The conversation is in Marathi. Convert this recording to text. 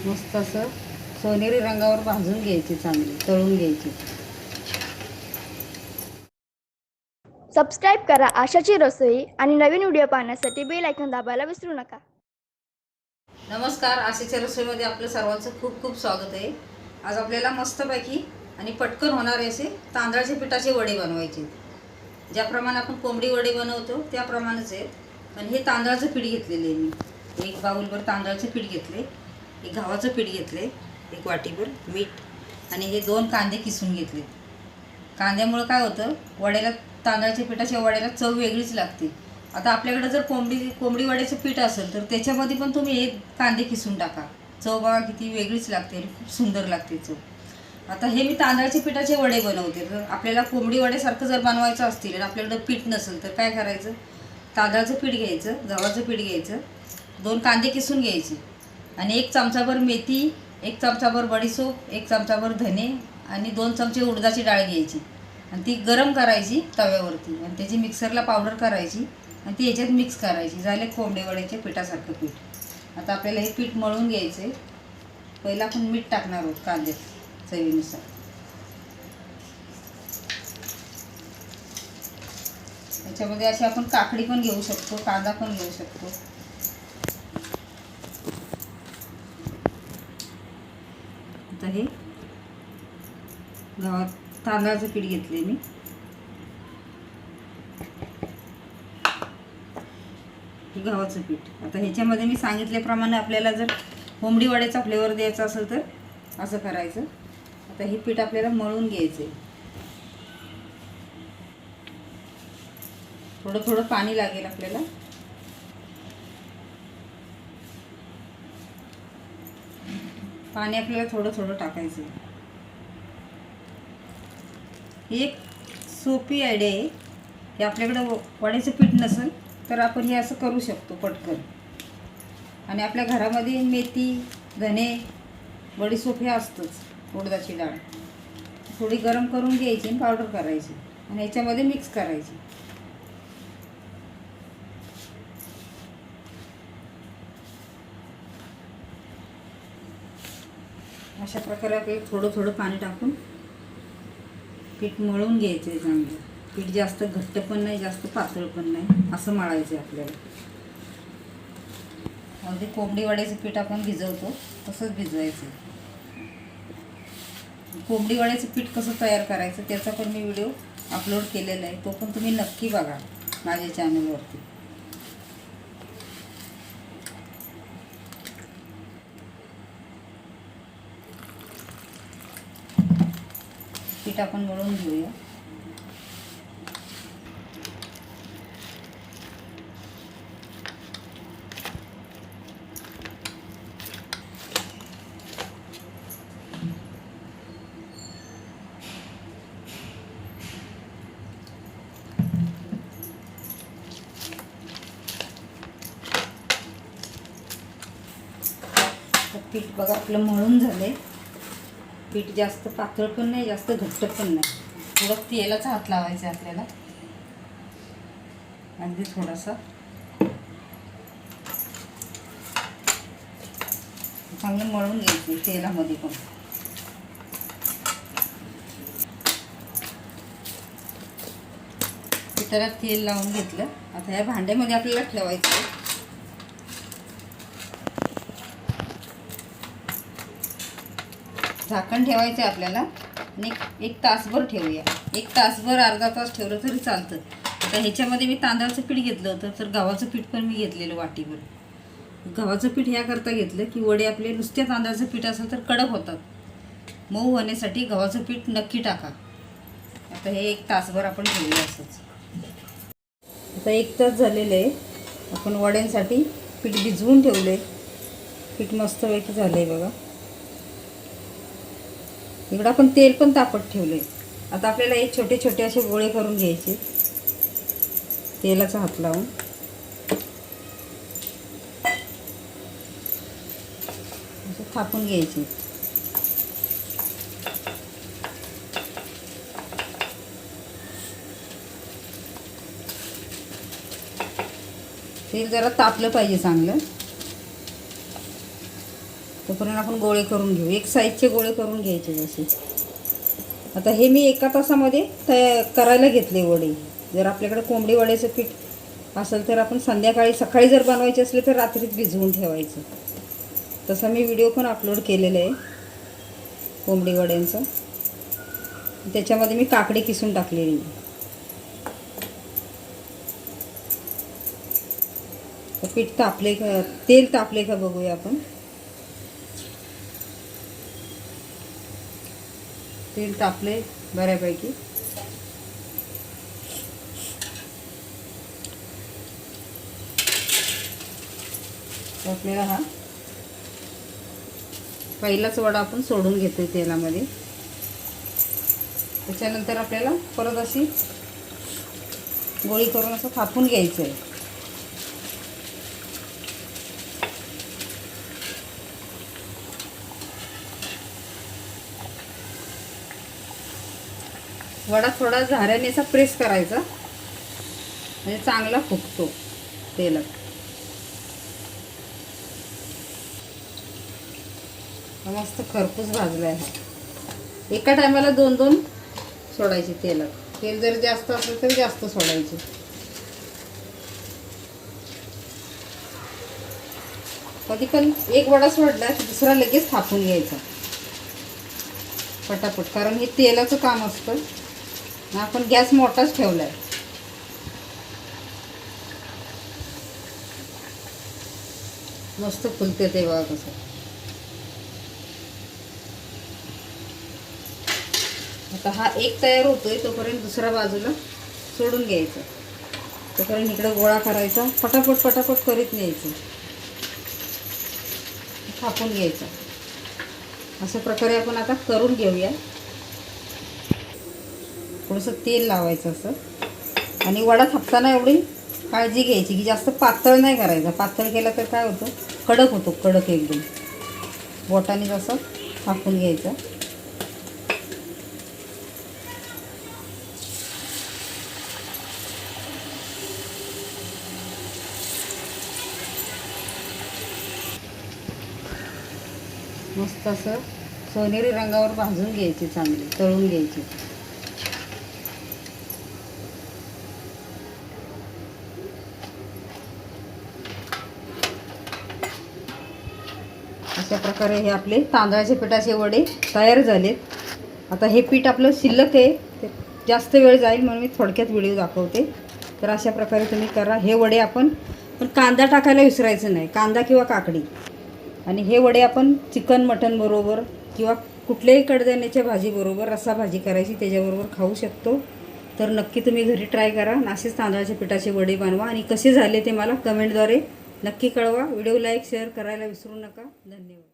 मस्त असं सोनेरी रंगावर भाजून घ्यायची, चांगली तळून घ्यायची. सबस्क्राईब करा आशाची रसोई आणि नवीन व्हिडिओ पाहण्यासाठी बेल आयकॉन दाबायला विसरू नका. नमस्कार, आशाच्या रसोईमध्ये आपलं सर्वांचं खूप खूप स्वागत आहे. आज आपल्याला मस्तपैकी आणि पटकन होणारे असे तांदळाचे पिठाचे वडे बनवायचे. ज्याप्रमाणे आपण कोंबडी वडे बनवतो त्याप्रमाणेच आहे. पण हे तांदळाचं पीठ घेतलेलं आहे मी. एक बाउलभर तांदळाचं पीठ घेतले, एक गव्हाचं पीठ घेतले, एक वाटीभर मीठ आणि हे 2 कांदे किसून घेतले. कांद्यामुळे काय होतं, वड्याला तांदळाच्या पिठाच्या वड्याला चव वेगळीच लागते. आता आपल्याकडे जर कोंबडी वड्याचं पीठ असेल तर त्याच्यामध्ये पण तुम्ही हे कांदे किसून टाका. चव बघा किती वेगळीच लागते आणि खूप सुंदर लागते चव. आता हे मी तांदळाच्या पिठाचे वडे बनवते. तर आपल्याला कोंबडी वड्यासारखं जर बनवायचं असतील आणि आपल्याकडं पीठ नसेल तर काय करायचं, तांदळाचं पीठ घ्यायचं, गव्हाचं पीठ घ्यायचं, 2 कांदे किसून घ्यायचे आणि 1 चमचाभर मेथी, 1 चमचाभर बडीशोप, 1 चमचाभर धने आणि 2 चमचे उडदाची डाळ घ्यायची आणि ती गरम करायची तव्यावरती आणि त्याची मिक्सरला पावडर करायची आणि ती याच्यात मिक्स करायची. झाले कोंबडी वड्याच्या पिठासारखं पीठ. आता आपल्याला हे पीठ मळून घ्यायचं आहे. पहिला आपण मीठ टाकणार आहोत कांद्यात चवीनुसार. याच्यामध्ये अशी आपण काकडी पण घेऊ शकतो, कांदा पण घेऊ शकतो. आता हे तांदळाचं पीठ घेतले मी. हे गव्हाचं पीठ. आता ह्याच्यामध्ये मी सांगितल्याप्रमाणे आपल्याला जर कोंबडी वड्याचा फ्लेवर द्यायचा असेल तर असं करायचं. आता हे पीठ आपल्याला मळून घ्यायचं आहे. थोडं थोडं पाणी लागेल आपल्याला. पाणी आपल्याला थोडं थोडं टाकायचं आहे. ही एक सोपी आयडिया आहे की आपल्याकडं वड्याचं पीठ नसेल तर आपण हे असं करू शकतो पटकन. आणि आपल्या घरामध्ये मेथी, धने, बडीशोप हे असतंच. उडदाची डाळ थोडी गरम करून घ्यायची आणि पावडर करायची आणि याच्यामध्ये मिक्स करायची. अशा प्रकारे आपल्याला थोडं थोडं पाणी टाकून पीठ मळून घ्यायचं आहे चांगलं. पीठ जास्त घट्ट पण नाही, जास्त पातळ पण नाही, असं मळायचं आहे आपल्याला. अगदी कोंबडी वड्याचं पीठ आपण भिजवतो तसंच भिजवायचं. कोंबडी वड्याचं पीठ कसं तयार करायचं त्याचा पण मी व्हिडिओ अपलोड केलेला आहे. तो पण तुम्ही नक्की बघा माझ्या चॅनलवरती. पीठ आपण मळून घेऊया. पीठ बघा आपलं मळून झालंय. पीठ जास्त पातळ पण नाही, जास्त घट्ट पण नाही. थोडं तेलाचा हात लावायचा आपल्याला. अगदी थोडासा चांगलं मळून घ्यायचं तेलामध्ये पण. पिठाला तेल लावून घेतलं. आता या भांड्यामध्ये आपल्याला ठेवायचं. झाकण ठेवायचं आहे आपल्याला आणि एक तासभर ठेवूया. 1 तासभर अर्धा तास ठेवलं तरी चालतं. आता ह्याच्यामध्ये मी तांदळाचं पीठ घेतलं होतं, तर गव्हाचं पीठ पण मी घेतलेलं वाटीभर. गव्हाचं पीठ ह्याकरता घेतलं की वडे आपले नुसत्या तांदळाचं पीठ असेल तर कडक होतात. मऊ होण्यासाठी गव्हाचं पीठ नक्की टाका. आता हे 1 तासभर आपण ठेवूया असंच. आता 1 तास झालेलं आहे. आपण वड्यांसाठी पीठ भिजवून ठेवलं आहे. पीठ मस्तपैकी झालं आहे बघा. इकडं आपण तेल पण तापत ठेवलं आहे. आता आपल्याला एक छोटे छोटे असे गोळे करून घ्यायचे तेलाचा हात लावून. असं थापून घ्यायचे. तेल जरा तापलं पाहिजे चांगलं. तोपर्यंत आपण गोळे करून घेऊ. एक साईजचे गोळे करून घ्यायचे जसे. आता हे मी एका तासामध्ये करायला घेतले वडे. जर आपल्याकडे कोंबडी वड्याचं पीठ असेल तर आपण संध्याकाळी सकाळी जर बनवायचे असले तर रात्रीच भिजवून ठेवायचं. तसा मी व्हिडिओ पण अपलोड केलेला आहे कोंबडी वड्यांचा. त्याच्यामध्ये मी काकडी किसून टाकलेली. पीठ तापले का, तेल तापले का बघूया आपण. तेल तापले बऱ्यापैकी. आपल्याला हा पहिलाच वडा आपण सोडून घेतोय तेलामध्ये. त्याच्यानंतर आपल्याला परत अशी गोळी करून असं थापून घ्यायचं आहे. वडा थोडा झाऱ्याने असा प्रेस करायचा म्हणजे चांगला फुगतो तेलात. मस्त खरपूस भाजला आहे. एका टायमाला 2-2 सोडायचे तेलात. तेल जर जास्त असेल तर जास्त सोडायचे. कधी पण एक वडा सोडला की दुसरा लगेच थापून घ्यायचा पटापट, कारण हे तेलाचं काम असतं. आपण गॅस मोठाच ठेवलाय. मस्त फुलते ते बघा कसं. आता हा एक तयार होतोय तोपर्यंत दुसऱ्या बाजूला सोडून घ्यायचं. तोपर्यंत इकडे गोळा करायचा. पटापट पटापट करीत न्यायचं. थापून घ्यायचं. अशा प्रकारे आपण आता करून घेऊया. थोडंसं तेल लावायचं असं. आणि वडा थापताना एवढी काळजी घ्यायची की जास्त पातळ नाही करायचा. पातळ केला तर काय होतं, कडक होतो, कडक एकदम. बोटाने जसं थापून घ्यायचं. मस्त असं सोनेरी रंगावर भाजून घ्यायची, चांगली तळून घ्यायची. अशा प्रकारे हे आपले तांदळाच्या पिठाचे वडे तयार झालेत. आता हे पीठ आपलं शिल्लक आहे, ते जास्त वेळ जाईल म्हणून मी थोडक्यात व्हिडिओ दाखवते. तर अशा प्रकारे तुम्ही करा. हे वडे आपण पण कांदा टाकायला विसरायचं नाही, कांदा किंवा काकडी. आणि हे वडे आपण चिकन मटन बरोबर किंवा कुठल्याही कडधान्याच्या भाजीबरोबर रस्सा भाजी करायची त्याच्याबरोबर खाऊ शकतो. तर नक्की तुम्ही घरी ट्राय करा. असेच तांदळाच्या पिठाचे वडे बनवा आणि कसे झाले ते मला कमेंटद्वारे नक्की कळवा. व्हिडिओ लाईक शेअर करायला विसरू नका. धन्यवाद.